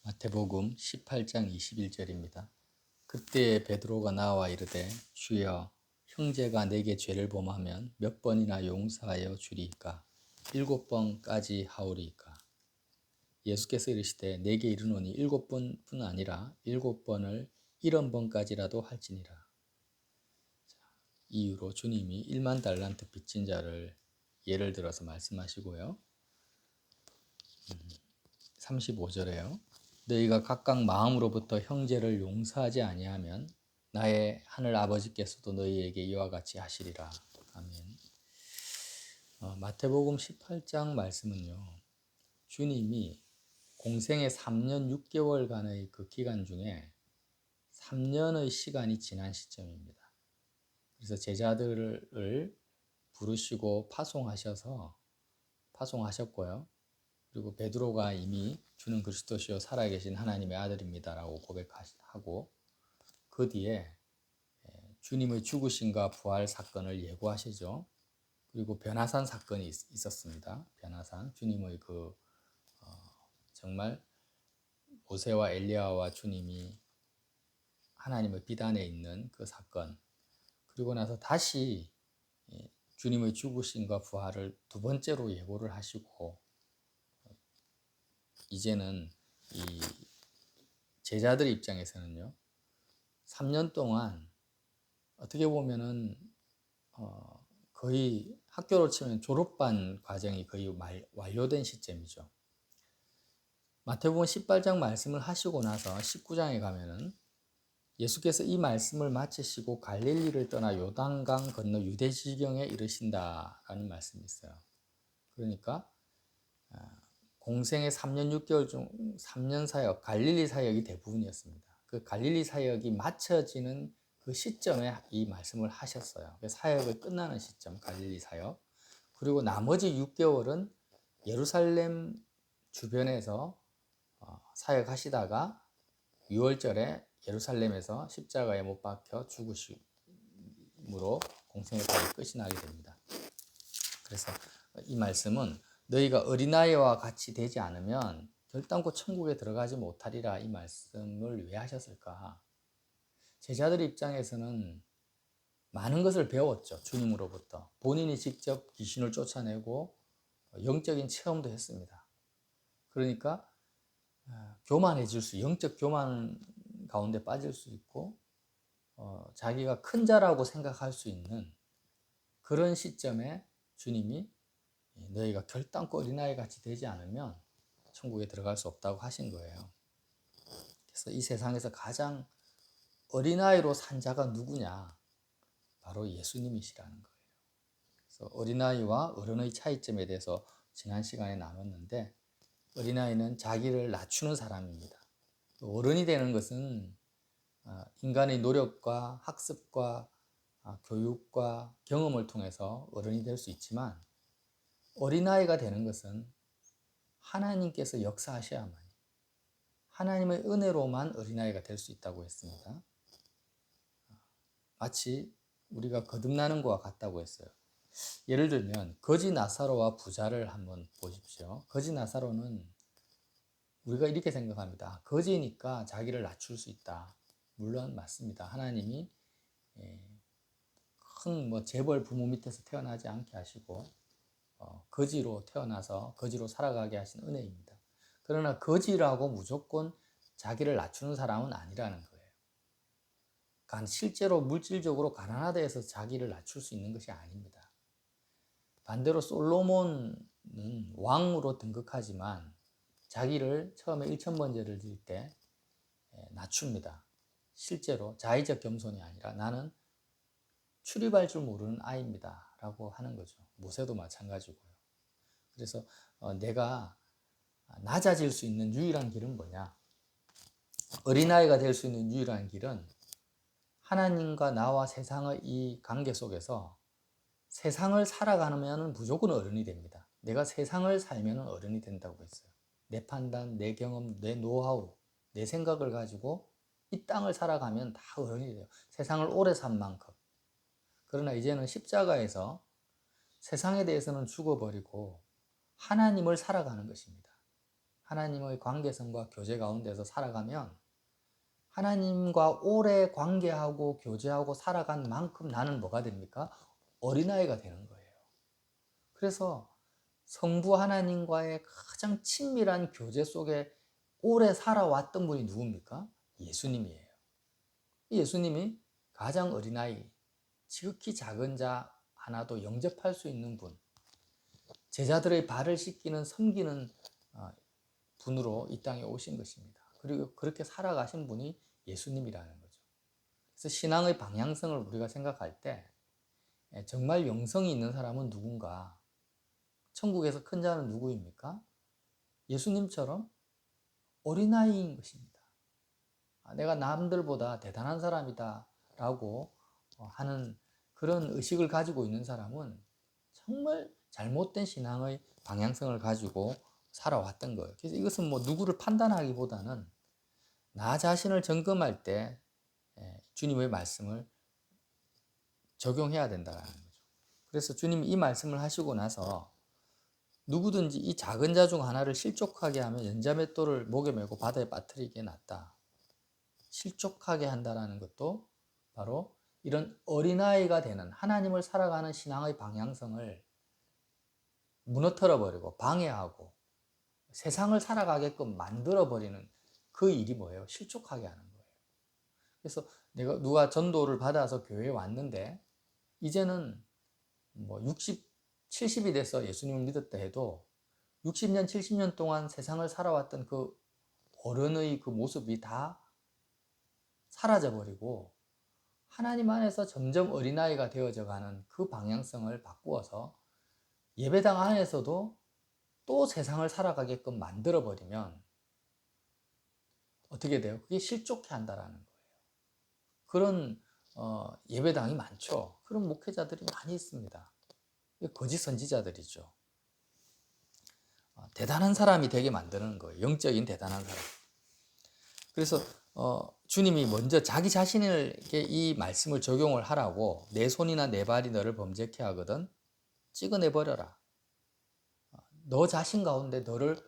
마태복음 18장 21절입니다. 그때 베드로가 나와 이르되 주여 형제가 내게 죄를 범하면 몇 번이나 용서하여 주리이까? 7번까지 하오리이까? 예수께서 이르시되 내게 이르노니 7번뿐 아니라 7번을 70번까지라도 할지니라. 이유로 주님이 1만 달란트 빚진 자를 예를 들어서 말씀하시고요. 35절에요. 너희가 각각 마음으로부터 형제를 용서하지 아니하면 나의 하늘 아버지께서도 너희에게 이와 같이 하시리라. 아멘. 마태복음 18장 말씀은요. 주님이 공생의 3년 6개월간의 그 기간 중에 3년의 시간이 지난 시점입니다. 그래서 제자들을 부르시고 파송하셨고요. 그리고 베드로가 이미 주는 그리스도시요 살아계신 하나님의 아들입니다라고 고백하고 그 뒤에 주님의 죽으심과 부활 사건을 예고하시죠. 그리고 변화산 사건이 있었습니다. 변화산 주님의 정말 모세와 엘리야와 주님이 하나님의 비단에 있는 그 사건, 그리고 나서 다시 주님의 죽으심과 부활을 두 번째로 예고를 하시고 이제는 이 제자들 입장에서는요, 3년 동안 어떻게 보면은 거의 학교로 치면 졸업반 과정이 거의 완료된 시점이죠. 마태복음 18장 말씀을 하시고 나서 19장에 가면은 예수께서 이 말씀을 마치시고 갈릴리를 떠나 요단강 건너 유대 지경에 이르신다라는 말씀이 있어요. 그러니까 공생의 3년 6개월 중 3년 사역, 갈릴리 사역이 대부분이었습니다. 그 갈릴리 사역이 마쳐지는 그 시점에 이 말씀을 하셨어요. 사역을 끝나는 시점, 갈릴리 사역. 그리고 나머지 6개월은 예루살렘 주변에서 사역하시다가 6월절에 예루살렘에서 십자가에 못 박혀 죽으심으로 공생의 사역이 끝이 나게 됩니다. 그래서 이 말씀은 너희가 어린아이와 같이 되지 않으면 결단코 천국에 들어가지 못하리라, 이 말씀을 왜 하셨을까? 제자들 입장에서는 많은 것을 배웠죠. 주님으로부터. 본인이 직접 귀신을 쫓아내고 영적인 체험도 했습니다. 그러니까 영적 교만 가운데 빠질 수 있고 자기가 큰 자라고 생각할 수 있는 그런 시점에 주님이 너희가 결단코 어린아이 같이 되지 않으면 천국에 들어갈 수 없다고 하신 거예요. 그래서 이 세상에서 가장 어린아이로 산 자가 누구냐? 바로 예수님이시라는 거예요. 그래서 어린아이와 어른의 차이점에 대해서 지난 시간에 나눴는데, 어린아이는 자기를 낮추는 사람입니다. 어른이 되는 것은 인간의 노력과 학습과 교육과 경험을 통해서 어른이 될 수 있지만, 어린아이가 되는 것은 하나님께서 역사하셔야만, 하나님의 은혜로만 어린아이가 될 수 있다고 했습니다. 마치 우리가 거듭나는 것과 같다고 했어요. 예를 들면 거지 나사로와 부자를 한번 보십시오. 거지 나사로는 우리가 이렇게 생각합니다. 거지니까 자기를 낮출 수 있다. 물론 맞습니다. 하나님이 큰 재벌 부모 밑에서 태어나지 않게 하시고 거지로 태어나서 거지로 살아가게 하신 은혜입니다. 그러나 거지라고 무조건 자기를 낮추는 사람은 아니라는 거예요. 실제로 물질적으로 가난하다 해서 자기를 낮출 수 있는 것이 아닙니다. 반대로 솔로몬은 왕으로 등극하지만 자기를 처음에 1000번제를 드릴 때 낮춥니다. 실제로 자의적 겸손이 아니라 나는 출입할 줄 모르는 아이입니다 라고 하는 거죠. 모세도 마찬가지고요. 그래서 내가 낮아질 수 있는 유일한 길은 뭐냐? 어린아이가 될 수 있는 유일한 길은 하나님과 나와 세상의 이 관계 속에서 세상을 살아가면 무조건 어른이 됩니다. 내가 세상을 살면 어른이 된다고 했어요. 내 판단, 내 경험, 내 노하우, 내 생각을 가지고 이 땅을 살아가면 다 어른이 돼요. 세상을 오래 산 만큼. 그러나 이제는 십자가에서 세상에 대해서는 죽어버리고 하나님을 살아가는 것입니다. 하나님의 관계성과 교제 가운데서 살아가면 하나님과 오래 관계하고 교제하고 살아간 만큼 나는 뭐가 됩니까? 어린아이가 되는 거예요. 그래서 성부 하나님과의 가장 친밀한 교제 속에 오래 살아왔던 분이 누굽니까? 예수님이에요. 예수님이 가장 어린아이, 지극히 작은 자 하나도 영접할 수 있는 분, 제자들의 발을 씻기는 섬기는 분으로 이 땅에 오신 것입니다. 그리고 그렇게 살아가신 분이 예수님이라는 거죠. 그래서 신앙의 방향성을 우리가 생각할 때 정말 영성이 있는 사람은 누군가? 천국에서 큰 자는 누구입니까? 예수님처럼 어린아이인 것입니다. 내가 남들보다 대단한 사람이다 라고 하는 그런 의식을 가지고 있는 사람은 정말 잘못된 신앙의 방향성을 가지고 살아왔던 거예요. 그래서 이것은 뭐 누구를 판단하기보다는 나 자신을 점검할 때 주님의 말씀을 적용해야 된다는 거죠. 그래서 주님이 이 말씀을 하시고 나서 누구든지 이 작은 자 중 하나를 실족하게 하면 연자맷돌을 목에 메고 바다에 빠뜨리기에 낫다. 실족하게 한다는 것도 바로 이런 어린아이가 되는 하나님을 살아가는 신앙의 방향성을 무너뜨려버리고 방해하고 세상을 살아가게끔 만들어버리는 그 일이 뭐예요? 실족하게 하는 거예요. 그래서 누가 전도를 받아서 교회에 왔는데 이제는 뭐 60, 70이 돼서 예수님을 믿었다 해도 60년, 70년 동안 세상을 살아왔던 그 어른의 그 모습이 다 사라져버리고 하나님 안에서 점점 어린아이가 되어져 가는 그 방향성을 바꾸어서 예배당 안에서도 또 세상을 살아가게끔 만들어버리면 어떻게 돼요? 그게 실족해 한다라는 거예요. 그런 예배당이 많죠. 그런 목회자들이 많이 있습니다. 거짓 선지자들이죠. 대단한 사람이 되게 만드는 거예요. 영적인 대단한 사람. 그래서 주님이 먼저 자기 자신에게 이 말씀을 적용을 하라고 내 손이나 내 발이 너를 범죄케 하거든 찍어내버려라. 너 자신 가운데 너를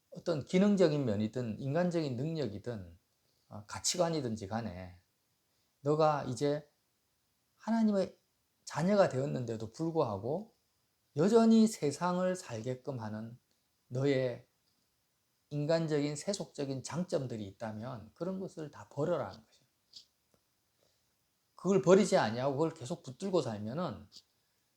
어떤 기능적인 면이든 인간적인 능력이든 가치관이든지 간에 너가 이제 하나님의 자녀가 되었는데도 불구하고 여전히 세상을 살게끔 하는 너의 인간적인 세속적인 장점들이 있다면 그런 것을 다 버려라는 거죠. 그걸 버리지 아니하고 그걸 계속 붙들고 살면은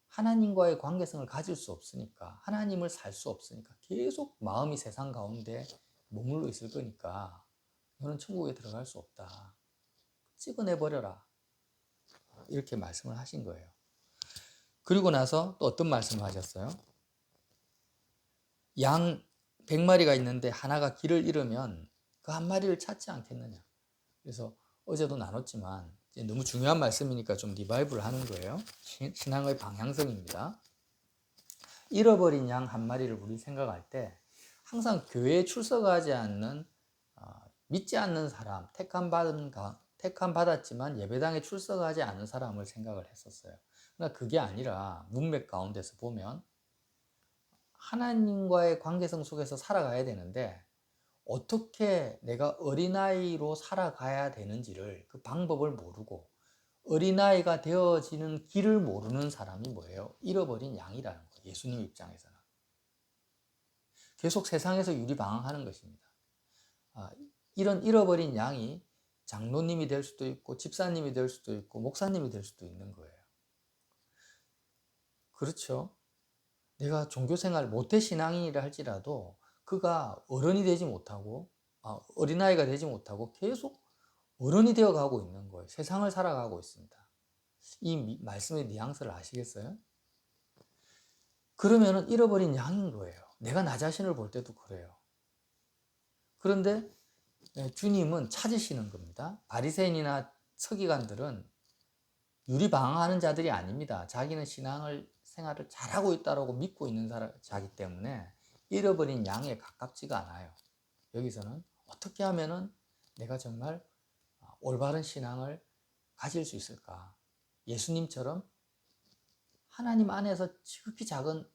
하나님과의 관계성을 가질 수 없으니까 하나님을 살 수 없으니까 계속 마음이 세상 가운데 머물러 있을 거니까 너는 천국에 들어갈 수 없다. 찍어내버려라. 이렇게 말씀을 하신 거예요. 그리고 나서 또 어떤 말씀을 하셨어요? 양 100마리가 있는데 하나가 길을 잃으면 그 한 마리를 찾지 않겠느냐. 그래서 어제도 나눴지만 이제 너무 중요한 말씀이니까 좀 리바이브를 하는 거예요. 신앙의 방향성입니다. 잃어버린 양 한 마리를 우리 생각할 때 항상 교회에 출석하지 않는 믿지 않는 사람, 택함 받았지만 예배당에 출석하지 않은 사람을 생각을 했었어요. 그러나 그게 아니라 문맥 가운데서 보면 하나님과의 관계성 속에서 살아가야 되는데 어떻게 내가 어린아이로 살아가야 되는지를 그 방법을 모르고 어린아이가 되어지는 길을 모르는 사람이 뭐예요? 잃어버린 양이라는 거예요. 예수님 입장에서는. 계속 세상에서 유리방황하는 것입니다. 이런 잃어버린 양이 장로님이 될 수도 있고 집사님이 될 수도 있고 목사님이 될 수도 있는 거예요. 그렇죠? 내가 종교생활 모태신앙인이라 할지라도 그가 어른이 되지 못하고 어린아이가 되지 못하고 계속 어른이 되어가고 있는 거예요. 세상을 살아가고 있습니다. 이 말씀의 뉘앙스를 아시겠어요? 그러면은 잃어버린 양인 거예요. 내가 나 자신을 볼 때도 그래요. 그런데 주님은 찾으시는 겁니다. 바리새인이나 서기관들은 유리방황하는 자들이 아닙니다. 자기는 생활을 잘하고 있다고 믿고 있는 자기 때문에 잃어버린 양에 가깝지가 않아요. 여기서는 어떻게 하면은 내가 정말 올바른 신앙을 가질 수 있을까? 예수님처럼 하나님 안에서 지극히 작은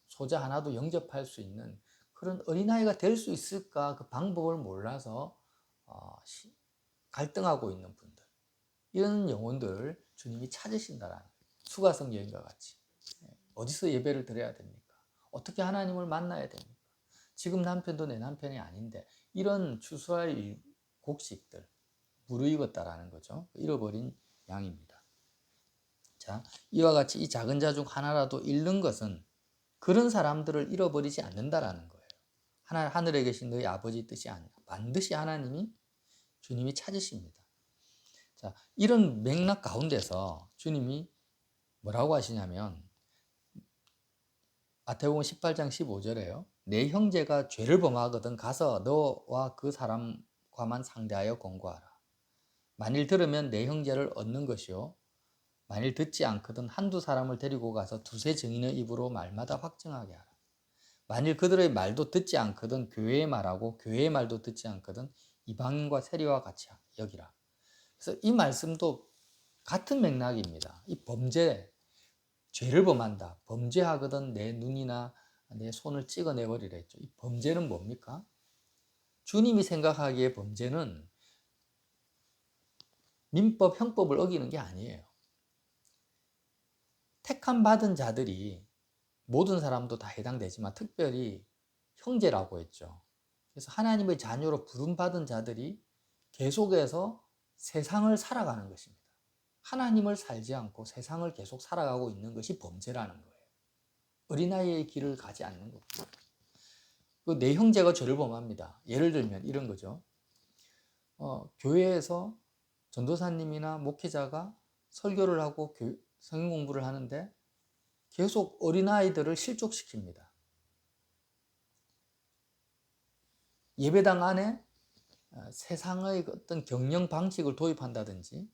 소자 하나도 영접할 수 있는 그런 어린아이가 될 수 있을까 그 방법을 몰라서 갈등하고 있는 분들, 이런 영혼들을 주님이 찾으신다라는 거예요. 수가성 여인과 같이. 어디서 예배를 드려야 됩니까? 어떻게 하나님을 만나야 됩니까? 지금 남편도 내 남편이 아닌데, 이런 추수할 곡식들 무르익었다라는 거죠. 잃어버린 양입니다. 자, 이와 같이 이 작은 자 중 하나라도 잃는 것은 그런 사람들을 잃어버리지 않는다라는 거예요. 하늘에 계신 너희 아버지 뜻이 아니라 반드시 하나님이, 주님이 찾으십니다. 자, 이런 맥락 가운데서 주님이 뭐라고 하시냐면 마태복음 18장 15절에요. 내 형제가 죄를 범하거든 가서 너와 그 사람과만 상대하여 권고하라. 만일 들으면 내 형제를 얻는 것이요, 만일 듣지 않거든 한두 사람을 데리고 가서 두세 증인의 입으로 말마다 확증하게 하라. 만일 그들의 말도 듣지 않거든 교회의 말하고 교회의 말도 듣지 않거든 이방인과 세리와 같이 여기라. 그래서 이 말씀도 같은 맥락입니다. 이 범죄, 죄를 범한다. 범죄하거든 내 눈이나 내 손을 찍어내버리라 했죠. 이 범죄는 뭡니까? 주님이 생각하기에 범죄는 민법, 형법을 어기는 게 아니에요. 택함 받은 자들이, 모든 사람도 다 해당되지만 특별히 형제라고 했죠. 그래서 하나님의 자녀로 부름받은 자들이 계속해서 세상을 살아가는 것입니다. 하나님을 살지 않고 세상을 계속 살아가고 있는 것이 범죄라는 거예요. 어린아이의 길을 가지 않는 겁니다. 내 형제가 죄를 범합니다. 예를 들면 이런 거죠. 교회에서 전도사님이나 목회자가 설교를 하고 성경 공부를 하는데 계속 어린아이들을 실족시킵니다. 예배당 안에 세상의 어떤 경영 방식을 도입한다든지,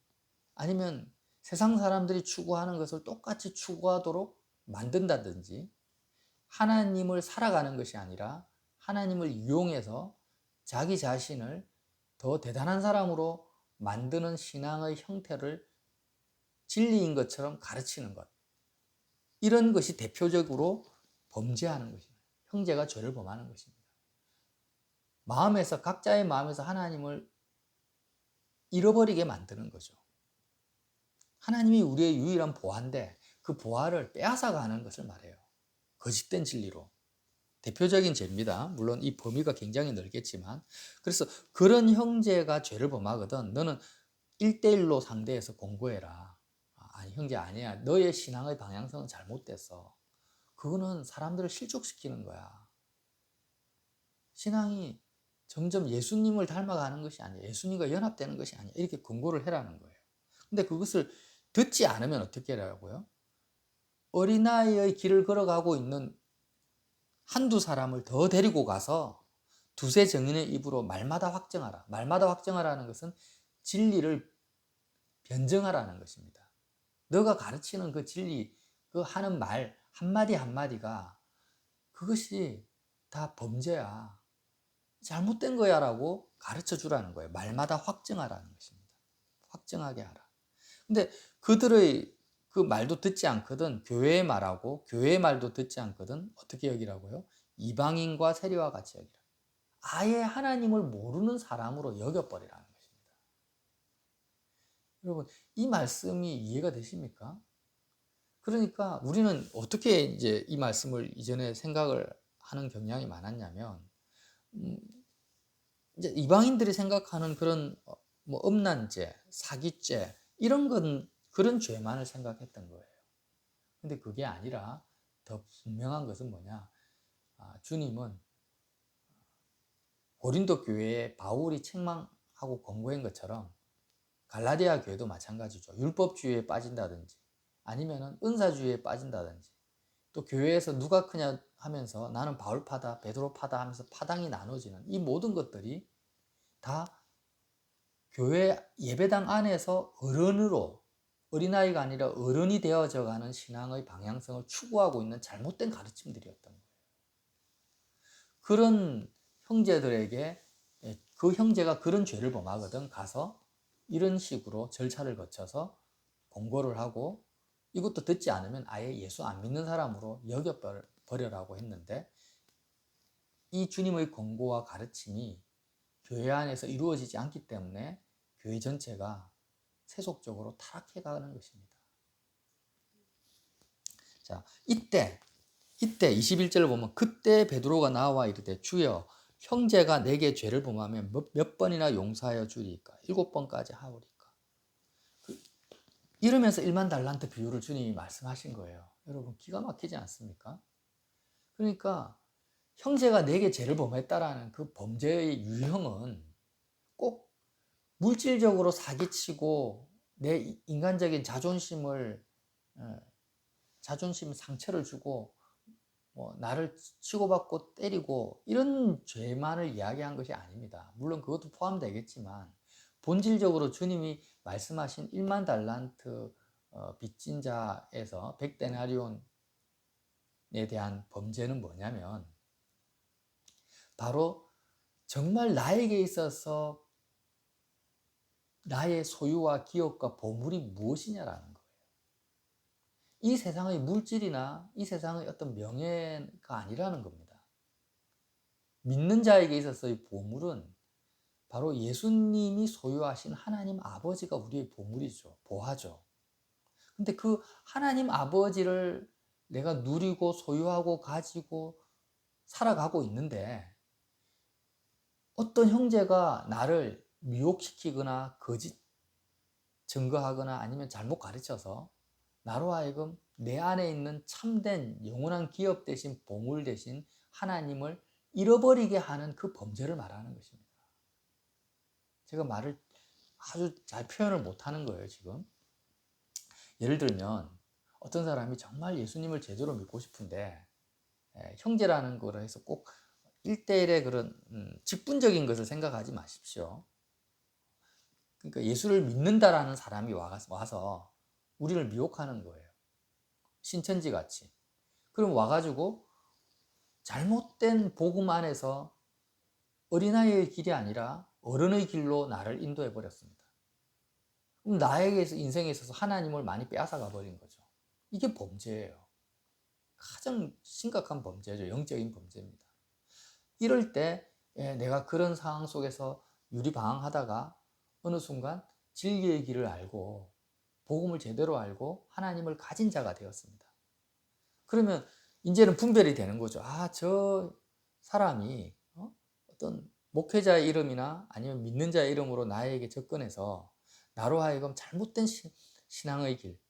아니면 세상 사람들이 추구하는 것을 똑같이 추구하도록 만든다든지, 하나님을 살아가는 것이 아니라 하나님을 이용해서 자기 자신을 더 대단한 사람으로 만드는 신앙의 형태를 진리인 것처럼 가르치는 것, 이런 것이 대표적으로 범죄하는 것입니다. 형제가 죄를 범하는 것입니다. 마음에서, 각자의 마음에서 하나님을 잃어버리게 만드는 거죠. 하나님이 우리의 유일한 보화인데 그 보화를 빼앗아가는 것을 말해요. 거짓된 진리로. 대표적인 죄입니다. 물론 이 범위가 굉장히 넓겠지만, 그래서 그런 형제가 죄를 범하거든 너는 1대1로 상대해서 공고해라. 아니 형제 아니야, 너의 신앙의 방향성은 잘못됐어. 그거는 사람들을 실족시키는 거야. 신앙이 점점 예수님을 닮아가는 것이 아니야, 예수님과 연합되는 것이 아니야, 이렇게 권고를 해라는 거예요. 근데 그것을 듣지 않으면 어떻게 하라고요? 어린아이의 길을 걸어가고 있는 한두 사람을 더 데리고 가서 두세 증인의 입으로 말마다 확정하라. 말마다 확정하라는 것은 진리를 변증하라는 것입니다. 너가 가르치는 그 진리, 그 하는 말 한마디 한마디가 그것이 다 범죄야, 잘못된 거야 라고 가르쳐 주라는 거예요. 말마다 확증하라는 것입니다. 확증하게 하라. 근데 그들의 그 말도 듣지 않거든 교회의 말하고 교회의 말도 듣지 않거든 어떻게 여기라고요? 이방인과 세리와 같이 여기라. 아예 하나님을 모르는 사람으로 여겨버리라는 것입니다. 여러분, 이 말씀이 이해가 되십니까? 그러니까 우리는 어떻게 이제 이 말씀을 이전에 생각을 하는 경향이 많았냐면, 이제 이방인들이 생각하는 그런 뭐 음란죄, 사기죄, 이런 건 그런 죄만을 생각했던 거예요. 근데 그게 아니라 더 분명한 것은 뭐냐? 주님은 고린도 교회에 바울이 책망하고 권고한 것처럼 갈라디아 교회도 마찬가지죠. 율법주의에 빠진다든지 아니면은 은사주의에 빠진다든지, 또 교회에서 누가 크냐 하면서 나는 바울파다 베드로파다 하면서 파당이 나눠지는 이 모든 것들이 다 교회 예배당 안에서 어른으로, 어린아이가 아니라 어른이 되어져 가는 신앙의 방향성을 추구하고 있는 잘못된 가르침들이었던 거예요. 그런 형제들에게, 그 형제가 그런 죄를 범하거든 가서 이런 식으로 절차를 거쳐서 공고를 하고, 이것도 듣지 않으면 아예 예수 안 믿는 사람으로 여겨버려라고 했는데, 이 주님의 권고와 가르침이 교회 안에서 이루어지지 않기 때문에 교회 전체가 세속적으로 타락해가는 것입니다. 자, 이때 21절을 보면 그때 베드로가 나와 이르되 주여 형제가 내게 죄를 범하면 몇 번이나 용서하여 주리까? 7번까지 하오리까? 이러면서 1만 달란트 비유를 주님이 말씀하신 거예요. 여러분 기가 막히지 않습니까? 그러니까 형제가 내게 죄를 범했다라는 그 범죄의 유형은 꼭 물질적으로 사기치고 내 인간적인 자존심 상처를 주고 나를 치고받고 때리고 이런 죄만을 이야기한 것이 아닙니다. 물론 그것도 포함되겠지만 본질적으로 주님이 말씀하신 1만 달란트 빚진 자에서 100데나리온에 대한 범죄는 뭐냐면 바로 정말 나에게 있어서 나의 소유와 기업과 보물이 무엇이냐라는 거예요. 이 세상의 물질이나 이 세상의 어떤 명예가 아니라는 겁니다. 믿는 자에게 있어서의 보물은 바로 예수님이 소유하신 하나님 아버지가 우리의 보물이죠. 보화죠. 근데 그 하나님 아버지를 내가 누리고 소유하고 가지고 살아가고 있는데 어떤 형제가 나를 미혹시키거나 거짓 증거하거나 아니면 잘못 가르쳐서 나로 하여금 내 안에 있는 참된 영원한 기업 대신 보물 대신 하나님을 잃어버리게 하는 그 범죄를 말하는 것입니다. 제가 말을 아주 잘 표현을 못하는 거예요, 지금. 예를 들면 어떤 사람이 정말 예수님을 제대로 믿고 싶은데 형제라는 거로 해서 꼭 1대1의 그런 직분적인 것을 생각하지 마십시오. 그러니까 예수를 믿는다라는 사람이 와서 우리를 미혹하는 거예요. 신천지 같이. 그럼 와가지고 잘못된 복음 안에서 어린아이의 길이 아니라 어른의 길로 나를 인도해 버렸습니다. 그럼 나에게 인생에 있어서 하나님을 많이 빼앗아가 버린 거죠. 이게 범죄예요. 가장 심각한 범죄죠. 영적인 범죄입니다. 이럴 때 내가 그런 상황 속에서 유리방황하다가 어느 순간 진리의 길을 알고 복음을 제대로 알고 하나님을 가진 자가 되었습니다. 그러면 이제는 분별이 되는 거죠. 아, 저 사람이 어떤 목회자의 이름이나 아니면 믿는 자의 이름으로 나에게 접근해서 나로 하여금 잘못된 신앙의 길,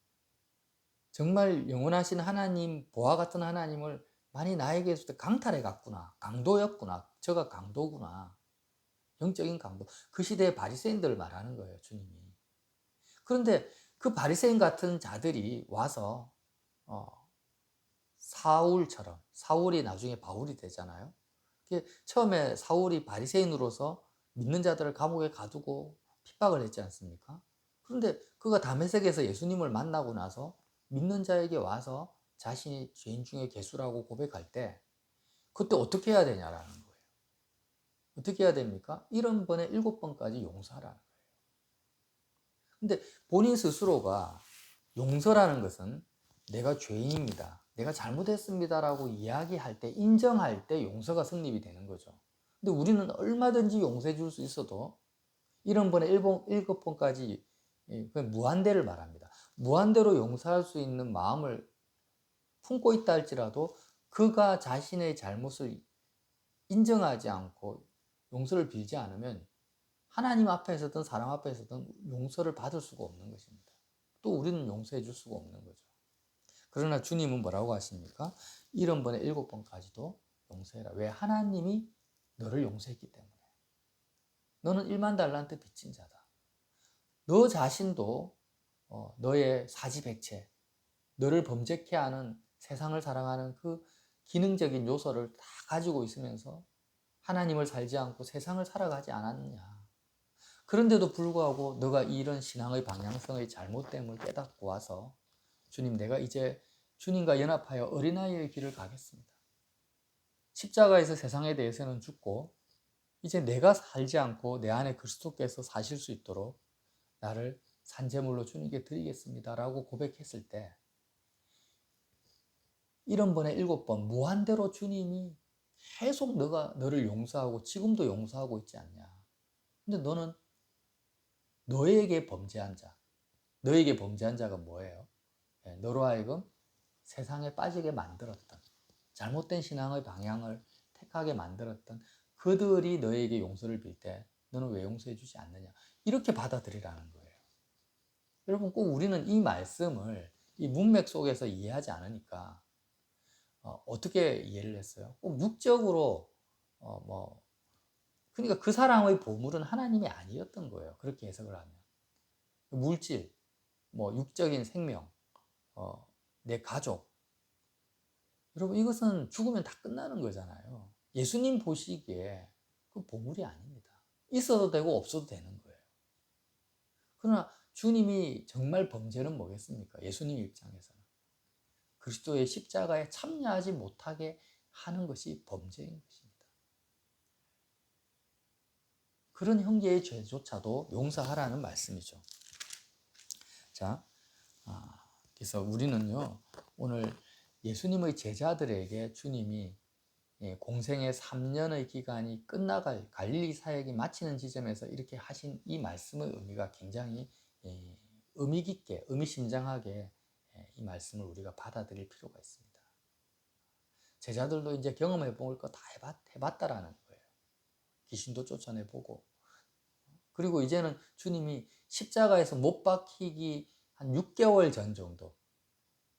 정말 영원하신 하나님, 보화 같은 하나님을 많이 나에게 강탈해 갔구나. 강도였구나. 저가 강도구나. 영적인 강도. 그 시대의 바리새인들을 말하는 거예요, 주님이. 그런데 그 바리새인 같은 자들이 와서 사울처럼, 사울이 나중에 바울이 되잖아요. 처음에 사울이 바리새인으로서 믿는 자들을 감옥에 가두고 핍박을 했지 않습니까? 그런데 그가 다메섹에서 예수님을 만나고 나서 믿는 자에게 와서 자신이 죄인 중에 괴수라고 고백할 때 그때 어떻게 해야 되냐라는 거예요. 어떻게 해야 됩니까? 70번에 7번까지 용서하라는 거예요. 근데 본인 스스로가 용서라는 것은 내가 죄인입니다. 내가 잘못했습니다라고 이야기할 때, 인정할 때 용서가 성립이 되는 거죠. 근데 우리는 얼마든지 용서해 줄 수 있어도 70번에 7번까지 무한대를 말합니다. 무한대로 용서할 수 있는 마음을 품고 있다 할지라도 그가 자신의 잘못을 인정하지 않고 용서를 빌지 않으면 하나님 앞에서든 사람 앞에서든 용서를 받을 수가 없는 것입니다. 또 우리는 용서해 줄 수가 없는 거죠. 그러나 주님은 뭐라고 하십니까? 70번에 7번까지도 용서해라. 왜? 하나님이 너를 용서했기 때문에. 너는 1만 달란트 빚진 자다. 너 자신도 너의 사지백체, 너를 범죄케 하는 세상을 사랑하는 그 기능적인 요소를 다 가지고 있으면서 하나님을 살지 않고 세상을 살아가지 않았느냐. 그런데도 불구하고 너가 이런 신앙의 방향성의 잘못됨을 깨닫고 와서 주님, 내가 이제 주님과 연합하여 어린아이의 길을 가겠습니다. 십자가에서 세상에 대해서는 죽고 이제 내가 살지 않고 내 안에 그리스도께서 사실 수 있도록 나를 산제물로 주님께 드리겠습니다 라고 고백했을 때 70번에 7번 무한대로 주님이 계속 너를 용서하고 지금도 용서하고 있지 않냐. 근데 너는 너에게 범죄한 자가 뭐예요? 너로 하여금 세상에 빠지게 만들었던, 잘못된 신앙의 방향을 택하게 만들었던 그들이 너에게 용서를 빌 때 너는 왜 용서해 주지 않느냐. 이렇게 받아들이라는 거예요. 여러분, 꼭 우리는 이 말씀을 이 문맥 속에서 이해하지 않으니까 어떻게 이해를 했어요? 꼭 육적으로 그러니까 그 사람의 보물은 하나님이 아니었던 거예요. 그렇게 해석을 하면 물질, 육적인 생명, 내 가족. 여러분, 이것은 죽으면 다 끝나는 거잖아요. 예수님 보시기에 그 보물이 아닙니다. 있어도 되고 없어도 되는 거예요. 그러나 주님이 정말 범죄는 뭐겠습니까? 예수님 입장에서는 그리스도의 십자가에 참여하지 못하게 하는 것이 범죄인 것입니다. 그런 형제의 죄조차도 용서하라는 말씀이죠. 자, 그래서 우리는요, 오늘 예수님의 제자들에게 주님이 공생의 3년의 기간이 끝나갈 갈릴리 사역이 마치는 지점에서 이렇게 하신 이 말씀의 의미가 굉장히 의미 깊게, 의미심장하게 이 말씀을 우리가 받아들일 필요가 있습니다. 제자들도 이제 경험해 볼 거 다 해봤다라는 거예요. 귀신도 쫓아내보고. 그리고 이제는 주님이 십자가에서 못 박히기 한 6개월 전 정도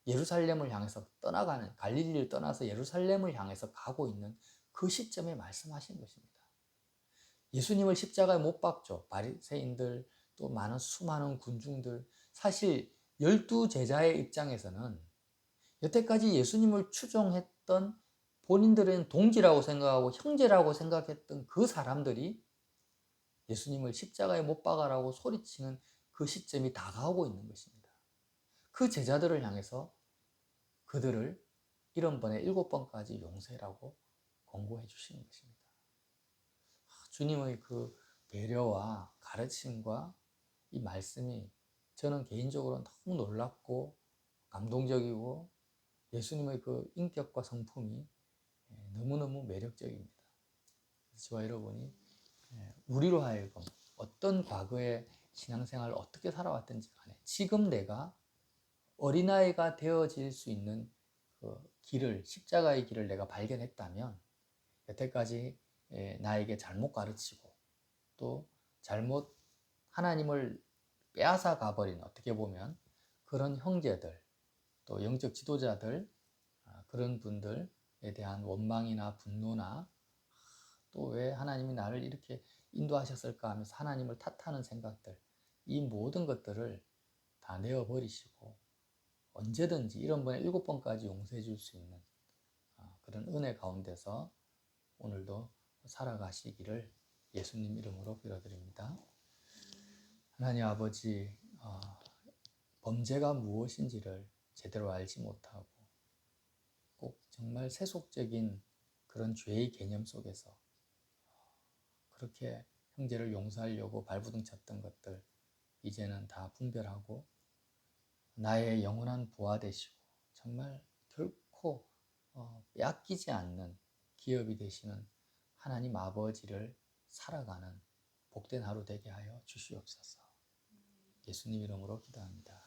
예루살렘을 향해서 떠나가는, 갈릴리를 떠나서 예루살렘을 향해서 가고 있는 그 시점에 말씀하신 것입니다. 예수님을 십자가에 못 박죠. 바리새인들, 또 수많은 군중들. 사실 12제자의 입장에서는 여태까지 예수님을 추종했던, 본인들은 동지라고 생각하고 형제라고 생각했던 그 사람들이 예수님을 십자가에 못 박아라고 소리치는 그 시점이 다가오고 있는 것입니다. 그 제자들을 향해서 그들을 70번에 7번까지 용서라고 권고해 주시는 것입니다. 주님의 그 배려와 가르침과 이 말씀이 저는 개인적으로 너무 놀랍고 감동적이고 예수님의 그 인격과 성품이 너무너무 매력적입니다. 저와 여러분이 우리로 하여금 어떤 과거의 신앙생활을 어떻게 살아왔든지 간에 지금 내가 어린아이가 되어질 수 있는 그 십자가의 길을 내가 발견했다면 여태까지 나에게 잘못 가르치고 또 잘못 하나님을 빼앗아 가버린, 어떻게 보면 그런 형제들, 또 영적 지도자들, 그런 분들에 대한 원망이나 분노나 또 왜 하나님이 나를 이렇게 인도하셨을까 하면서 하나님을 탓하는 생각들, 이 모든 것들을 다 내어버리시고 언제든지 70번에 7번까지 용서해 줄 수 있는 그런 은혜 가운데서 오늘도 살아가시기를 예수님 이름으로 빌어드립니다. 하나님 아버지, 범죄가 무엇인지를 제대로 알지 못하고 꼭 정말 세속적인 그런 죄의 개념 속에서 그렇게 형제를 용서하려고 발부둥 쳤던 것들 이제는 다 분별하고 나의 영원한 부하 되시고 정말 결코 빼앗기지 않는 기업이 되시는 하나님 아버지를 살아가는 복된 하루 되게 하여 주시옵소서. 예수님 이름으로 기도합니다.